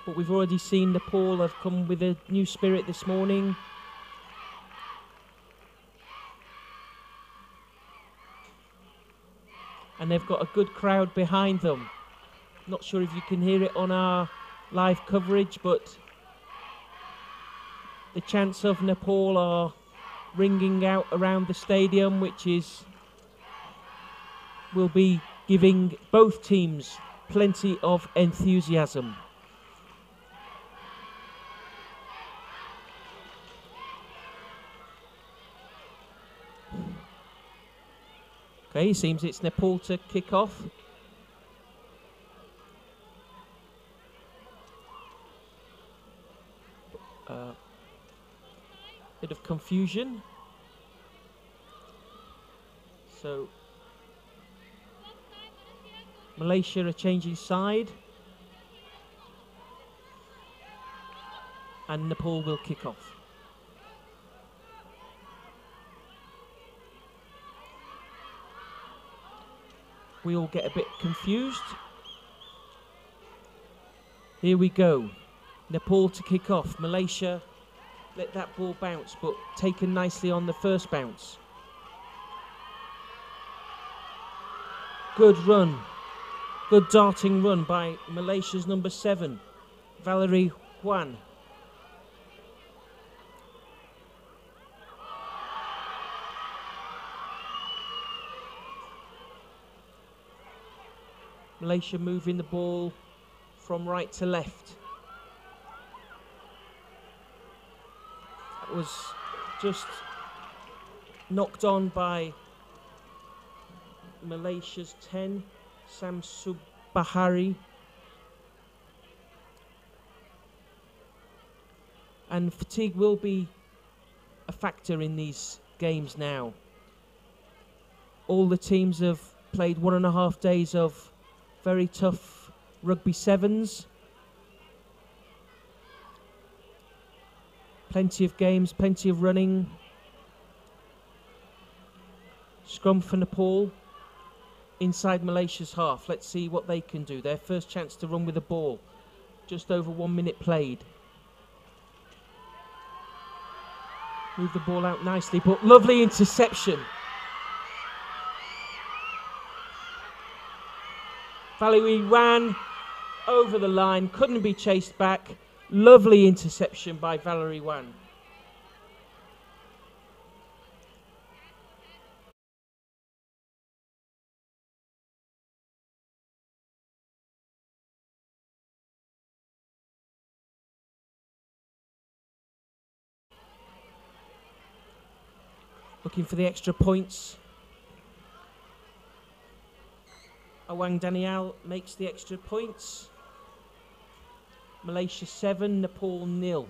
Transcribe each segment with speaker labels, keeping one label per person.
Speaker 1: But we've already seen Nepal have come with a new spirit this morning. And they've got a good crowd behind them. Not sure if you can hear it on our live coverage, but the chants of Nepal are ringing out around the stadium, which will be giving both teams plenty of enthusiasm. Okay, seems it's Nepal to kick off. Bit of confusion. So Malaysia are changing side, and Nepal will kick off. We all get a bit confused. Here we go. Nepal to kick off. Malaysia let that ball bounce, but taken nicely on the first bounce. Good run. Good darting run by Malaysia's number 7, Valerie Juan. Malaysia moving the ball from right to left. That was just knocked on by Malaysia's 10, Samsubahari. And fatigue will be a factor in these games now. All the teams have played 1.5 days of very tough rugby sevens. Plenty of games, plenty of running. Scrum for Nepal inside Malaysia's half. Let's see what they can do. Their first chance to run with the ball. Just over 1 minute played. Move the ball out nicely, but lovely interception. Valerie ran over the line, couldn't be chased back. Lovely interception by Valerie Wan. Looking for the extra points. Awang Daniel makes the extra points. Malaysia 7, Nepal 0.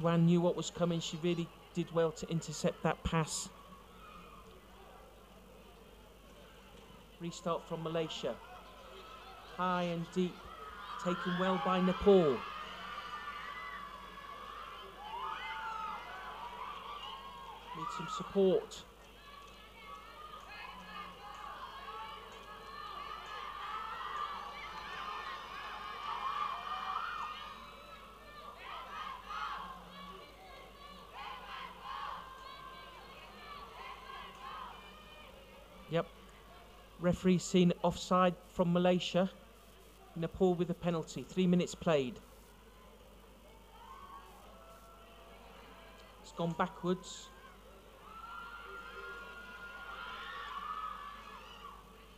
Speaker 1: Juan knew what was coming. She really did well to intercept that pass. Restart from Malaysia. High and deep, taken well by Nepal. Need some support. Yep. Referee seen offside from Malaysia. Nepal with a penalty. 3 minutes played. It's gone backwards.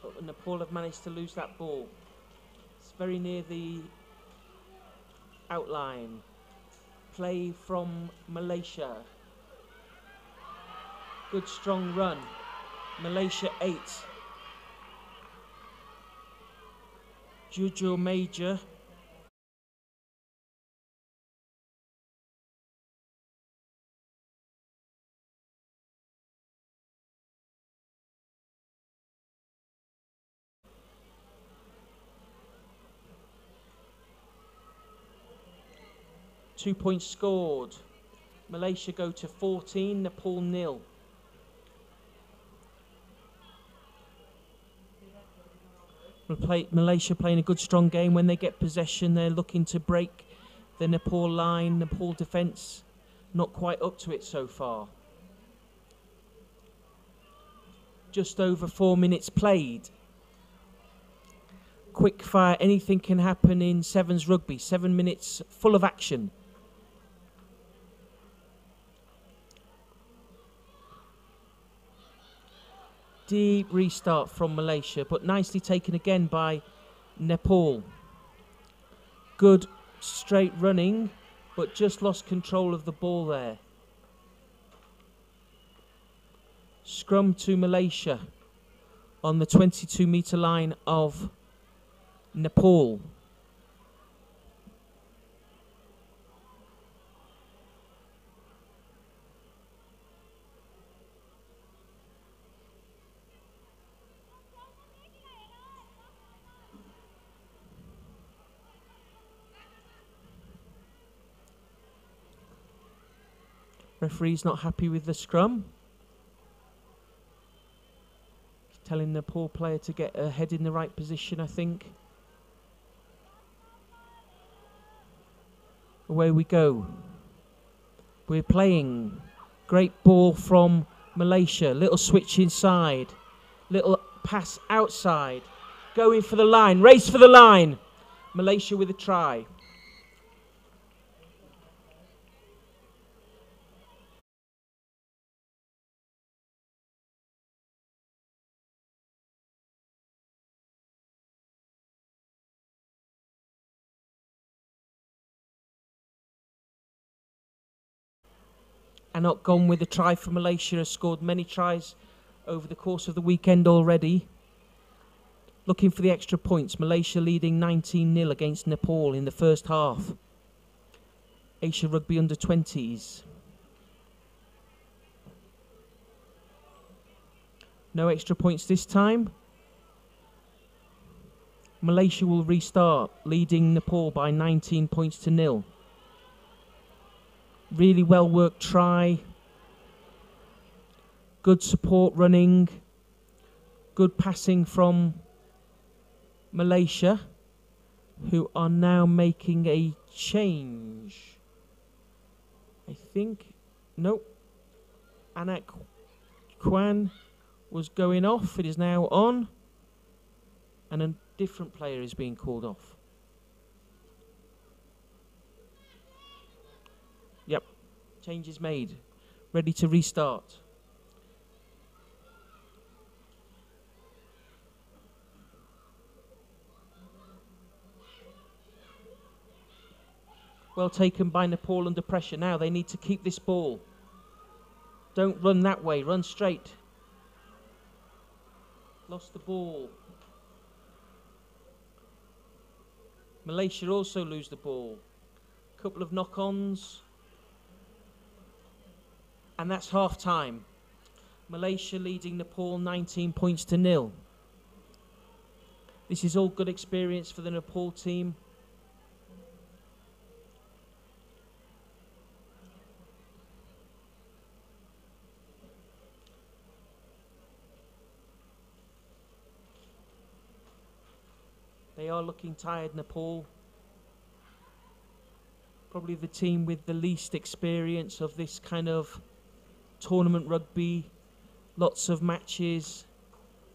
Speaker 1: But Nepal have managed to lose that ball. It's very near the outline. Play from Malaysia. Good strong run. Malaysia 8. Juju Major. 2 points scored. Malaysia go to 14, Nepal 0. Malaysia playing a good strong game. When they get possession, they're looking to break the Nepal line. Nepal defence not quite up to it so far. Just over 4 minutes played. Quick fire, anything can happen in Sevens rugby. 7 minutes full of action. Deep restart from Malaysia, but nicely taken again by Nepal. Good straight running, but just lost control of the ball there. Scrum to Malaysia on the 22-metre line of Nepal. Referee's not happy with the scrum. He's telling the Nepal player to get her head in the right position, I think. Away we go. We're playing. Great ball from Malaysia. Little switch inside. Little pass outside. Going for the line. Race for the line. Malaysia with a try. And not gone with a try for Malaysia. Has scored many tries over the course of the weekend already. Looking for the extra points. Malaysia leading 19-0 against Nepal in the first half. Asia Rugby under-20s. No extra points this time. Malaysia will restart, leading Nepal by 19 points to 0. Really well worked try. Good support running. Good passing from Malaysia, who are now making a change. I think. Nope. Anak Kwan was going off. It is now on. And a different player is being called off. Yep. Change is made. Ready to restart. Well taken by Nepal under pressure. Now they need to keep this ball. Don't run that way. Run straight. Lost the ball. Malaysia also lose the ball. Couple of knock-ons. And that's half-time. Malaysia leading Nepal 19 points to 0. This is all good experience for the Nepal team. They are looking tired, Nepal. Probably the team with the least experience of this kind of tournament rugby. Lots of matches,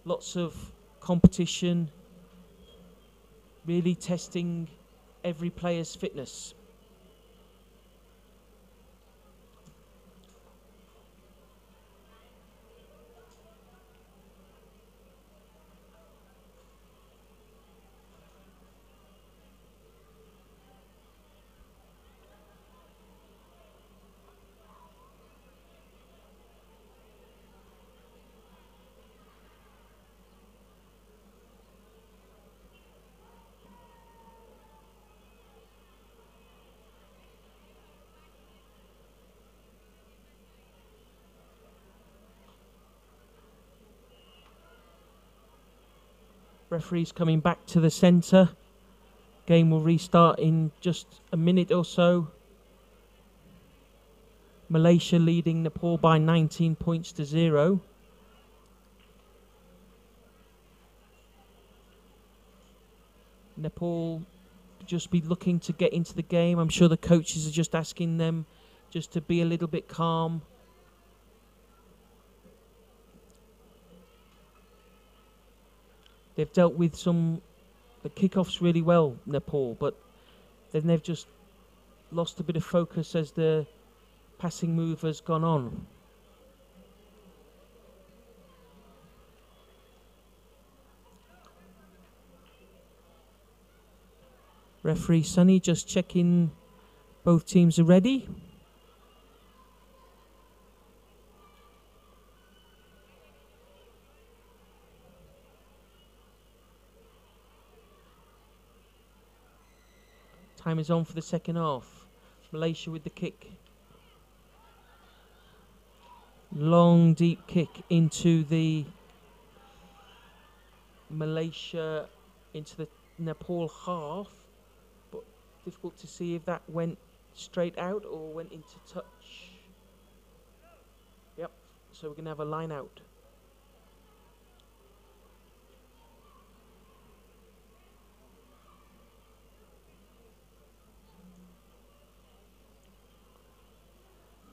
Speaker 1: lots of competition. Really testing every player's fitness. Referee's coming back to the centre. Game will restart in just a minute or so. Malaysia leading Nepal by 19 points to 0. Nepal just be looking to get into the game. I'm sure the coaches are just asking them just to be a little bit calm. They've dealt with the kickoffs really well, Nepal, but then they've just lost a bit of focus as the passing move has gone on. Referee Sunny just checking both teams are ready. Time is on for the second half. Malaysia with the kick. Long, deep kick into the Malaysia, into the Nepal half. But difficult to see if that went straight out or went into touch. Yep, so we're going to have a line out.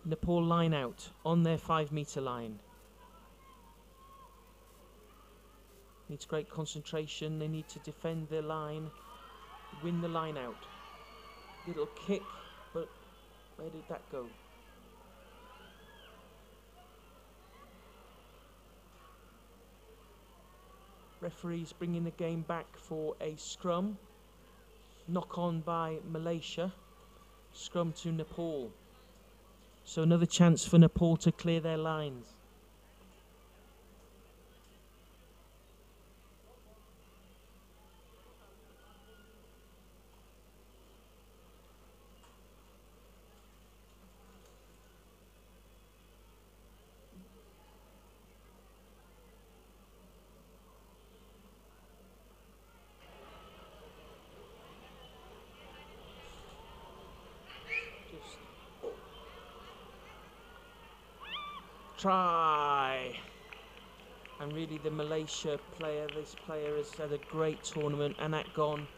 Speaker 1: Nepal line out on their 5-metre line. Needs great concentration. They need to defend their line, win the line out. Little kick, but where did that go? Referees bringing the game back for a scrum. Knock on by Malaysia. Scrum to Nepal. So another chance for Nepal to clear their lines. Try. And really the Malaysia player, this player has had a great tournament. Anak gone.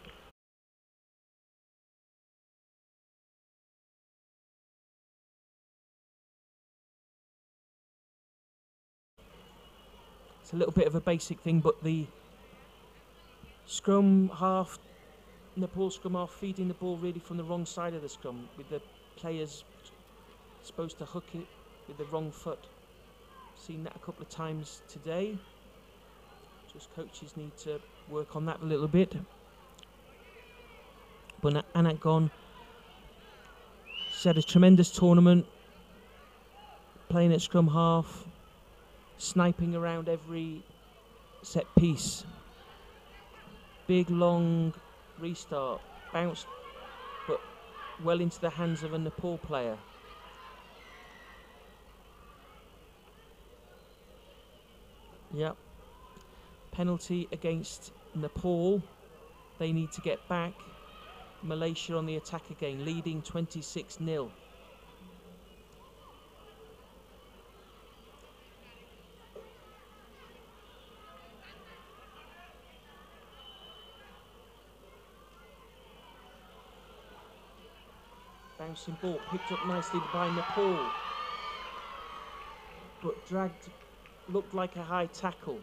Speaker 1: It's a little bit of a basic thing, but the scrum half, Nepal scrum half, feeding the ball really from the wrong side of the scrum, with the players supposed to hook it with the wrong foot. Seen that a couple of times today. Just coaches need to work on that a little bit. But Anak gone. She's had a tremendous tournament, playing at scrum half, sniping around every set piece. Big long restart, bounced but well into the hands of a Nepal player. Yep. Penalty against Nepal. They need to get back. Malaysia on the attack again, leading 26-0. Bouncing ball, picked up nicely by Nepal. But dragged, looked like a high tackle.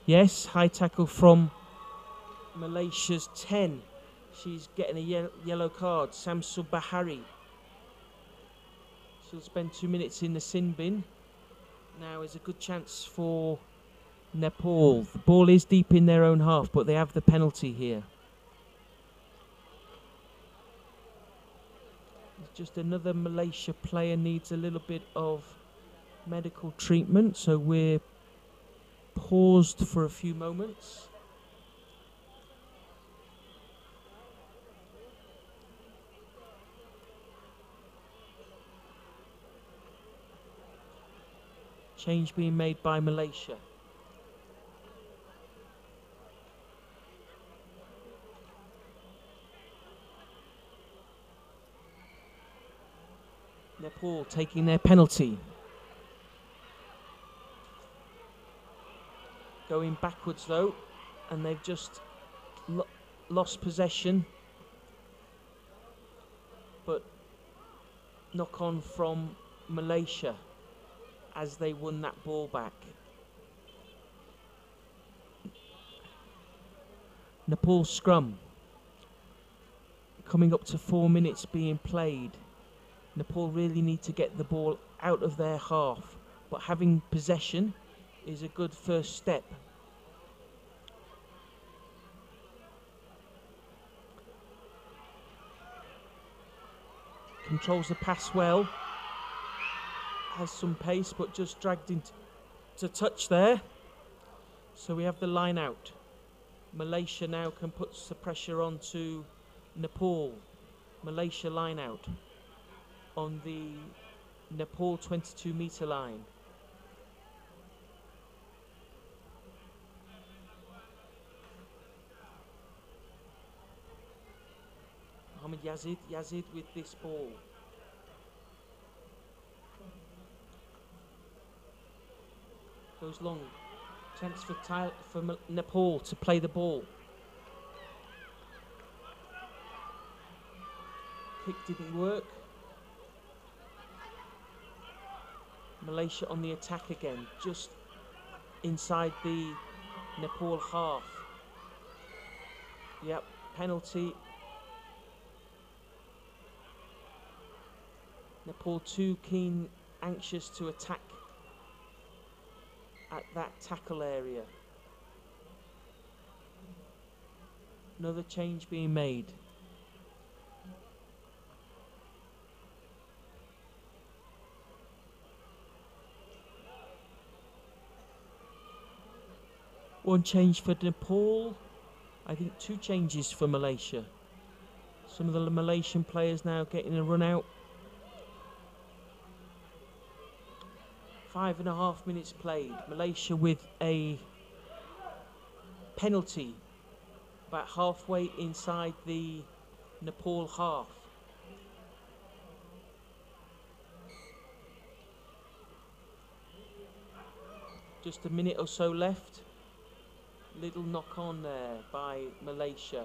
Speaker 1: Yes, high tackle from Malaysia's 10. She's getting a yellow card, Samsul Bahari. She'll spend 2 minutes in the sin bin. Now is a good chance for Nepal. The ball is deep in their own half, but they have the penalty here. It's just another Malaysia player needs a little bit of medical treatment, so we're paused for a few moments. Change being made by Malaysia. Nepal taking their penalty. Going backwards though, and they've just lost possession. But knock on from Malaysia as they won that ball back. Nepal scrum. Coming up to 4 minutes being played. Nepal really need to get the ball out of their half, but having possession is a good first step. Controls the pass well. Has some pace, but just dragged into touch there. So we have the line out. Malaysia now can put the pressure on to Nepal. Malaysia line out on the Nepal 22-metre line. Mohamed Yazid with this ball. Goes long. Chance for Nepal to play the ball. Kick didn't work. Malaysia on the attack again, just inside the Nepal half. Yep, penalty. Nepal too keen, anxious to attack at that tackle area. Another change being made. One change for Nepal. I think two changes for Malaysia. Some of the Malaysian players now getting a run out. 5.5 minutes played. Malaysia with a penalty about halfway inside the Nepal half. Just a minute or so left. Little knock on there by Malaysia.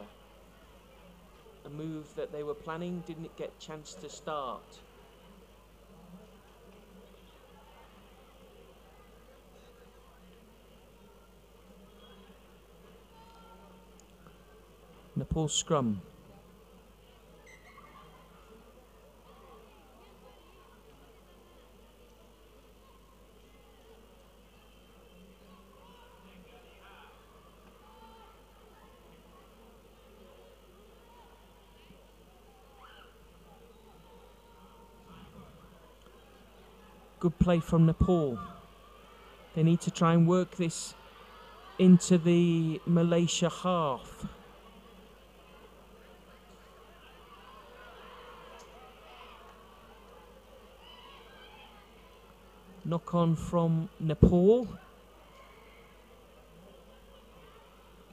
Speaker 1: A move that they were planning, didn't get a chance to start. Nepal scrum. Good play from Nepal. They need to try and work this into the Malaysia half. Knock on from Nepal.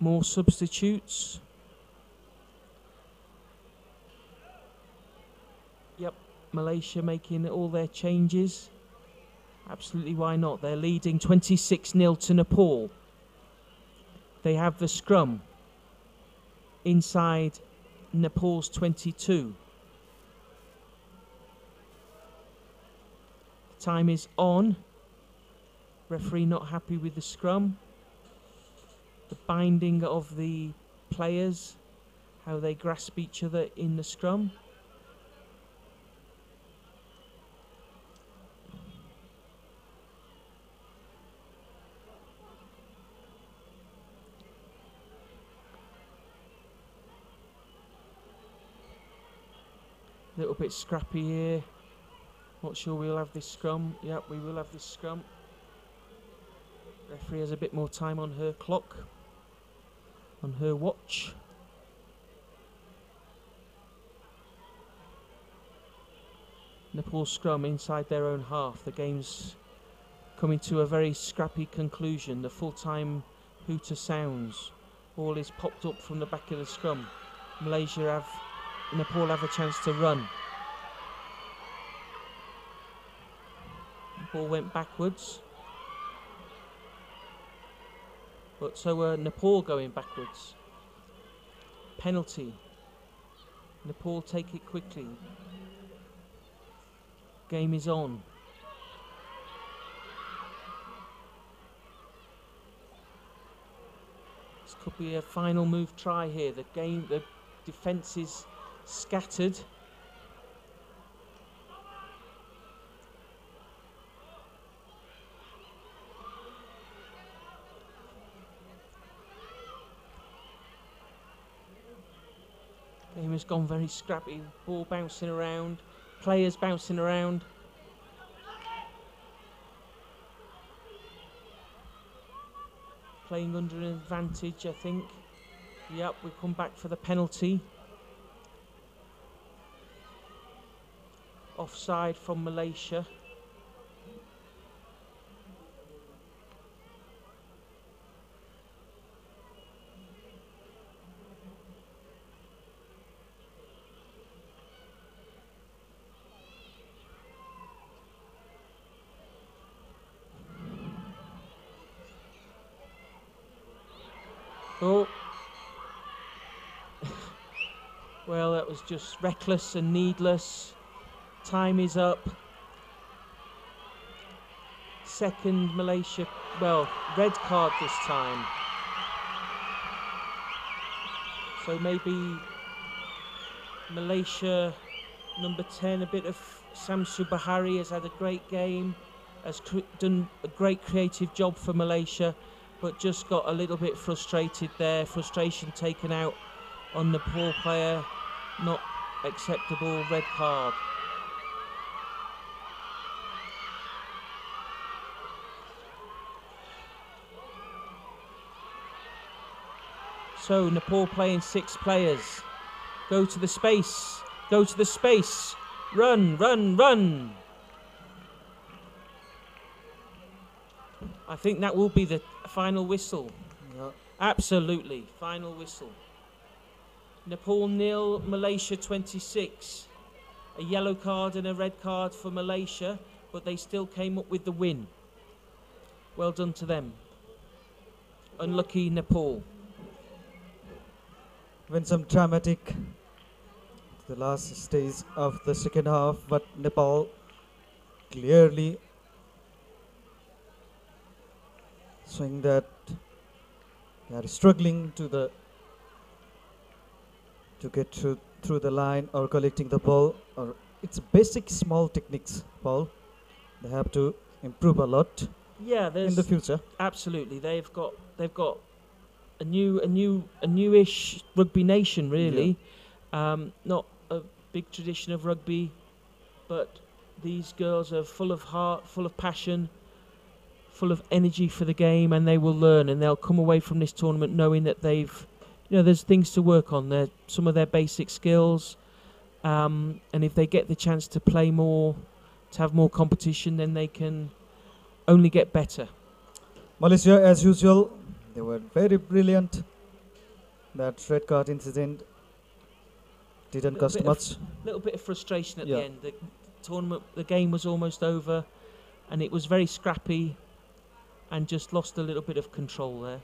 Speaker 1: More substitutes. Yep, Malaysia making all their changes. Absolutely, why not? They're leading 26-0 to Nepal. They have the scrum inside Nepal's 22. Time is on. Referee not happy with the scrum. The binding of the players, how they grasp each other in the scrum. Little bit scrappy here. Not sure we'll have this scrum. Yep, we will have this scrum. Referee has a bit more time on her clock, on her watch. Nepal scrum inside their own half. The game's coming to a very scrappy conclusion. The full-time hooter sounds. Ball is popped up from the back of the scrum. Nepal have a chance to run. Ball went backwards. But so were Nepal going backwards. Penalty. Nepal take it quickly. Game is on. This could be a final move try here. The defence is scattered. Game has gone very scrappy. Ball bouncing around. Players bouncing around. Playing under an advantage, I think. Yep, we come back for the penalty. Offside from Malaysia. Oh. Well, that was just reckless and needless. Time is up. Second Malaysia, well, red card this time. So maybe Malaysia, number 10, a bit of Samsu Bahari has had a great game, has done a great creative job for Malaysia, but just got a little bit frustrated there. Frustration taken out on the poor player. Not acceptable, red card. So Nepal playing 6 players. Go to the space. Go to the space. Run, run, run. I think that will be the final whistle.
Speaker 2: Yeah.
Speaker 1: Absolutely, final whistle. Nepal 0, Malaysia 26. A yellow card and a red card for Malaysia, but they still came up with the win. Well done to them. Unlucky Nepal.
Speaker 2: When some dramatic, the last stage of the second half, but Nepal clearly showing that they are struggling to get through the line or collecting the ball. Or it's basic small techniques, Paul. They have to improve a lot.
Speaker 1: Yeah,
Speaker 2: in the future.
Speaker 1: Absolutely, they've got a newish rugby nation, really.
Speaker 2: Yeah.
Speaker 1: Not a big tradition of rugby, but these girls are full of heart, full of passion, full of energy for the game, and they will learn, and they'll come away from this tournament knowing that there's things to work on. Some of their basic skills, and if they get the chance to play more, to have more competition, then they can only get better.
Speaker 2: Malaysia, as usual, they were very brilliant. That red card incident didn't cost much.
Speaker 1: A little bit of frustration at the end. The tournament, the game was almost over, and it was very scrappy, and just lost a little bit of control there.